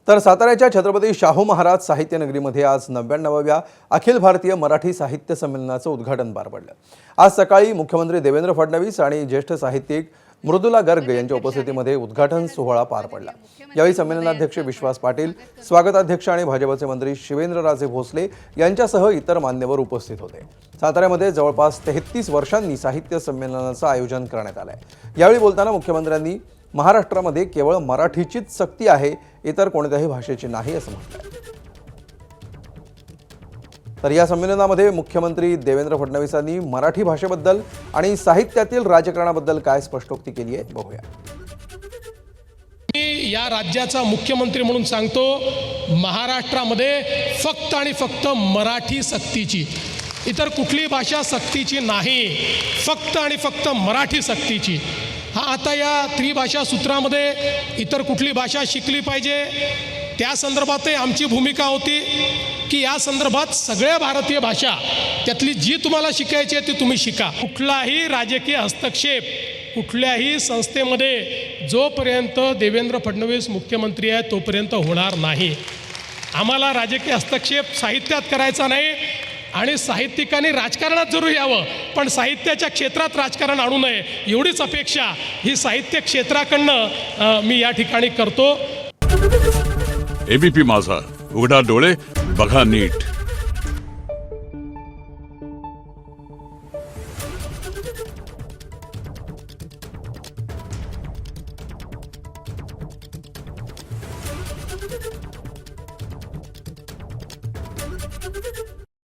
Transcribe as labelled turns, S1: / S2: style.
S1: तर साताऱ्याच्या छत्रपती शाहू महाराज साहित्य नगरीमध्ये आज 99व्या अखिल भारतीय मराठी साहित्य संमेलनाचं उद्घाटन पार पडलं। आज सकाळी मुख्यमंत्री देवेंद्र फडणवीस आणि ज्येष्ठ साहित्यिक मृदुला गर्ग यांच्या उपस्थितीमध्ये उद्घाटन सोहळा पार पडला। यावेळी संमेलनाध्यक्ष विश्वास पाटील, स्वागताध्यक्ष आणि भाजपचे मंत्री शिवेंद्रराजे भोसले यांच्यासह इतर मान्यवर उपस्थित होते। साताऱ्यामध्ये जवळपास 33 वर्षांनी साहित्य संमेलनाचं आयोजन करण्यात आलंय। यावेळी बोलताना मुख्यमंत्र्यांनी महाराष्ट्रामध्ये केवळ मराठीचीच सक्ती आहे, इतर कोणत्याही भाषेची नाही असं म्हटलंय। तर या संमेलनामध्ये मुख्यमंत्री देवेंद्र फडणवीसांनी मराठी भाषेबद्दल आणि साहित्यातील राजकारणाबद्दल काय स्पष्टोक्ती केली आहे बघूया।
S2: मी या राज्याचा मुख्यमंत्री म्हणून सांगतो, महाराष्ट्रामध्ये फक्त आणि फक्त मराठी सक्तीची, इतर कुठली भाषा सक्तीची नाही, फक्त आणि फक्त मराठी सक्तीची। आता या त्रिभाषा सूत्रामध्ये इतर कुठली भाषा शिकली पाहिजे त्या संदर्भात आमची भूमिका होती की या संदर्भात सगळ्या भारतीय भाषा त्यातली जी तुम्हाला शिकायची आहे ती तुम्ही शिका। कुठलाही राजकीय हस्तक्षेप कुठल्याही संस्थेमध्ये जोपर्यंत देवेंद्र फडणवीस मुख्यमंत्री आहे तोपर्यंत होणार नाही। आम्हाला राजकीय हस्तक्षेप साहित्यात करायचा नाही आणि साहित्यिकांनी राजकारणात जरूर यावं, पण साहित्याच्या क्षेत्रात राजकारण आणू नये एवढीच अपेक्षा ही साहित्य क्षेत्राकडनं मी या ठिकाणी करतो।
S3: एबीपी माझा, उघडा डोळे बघा नीट।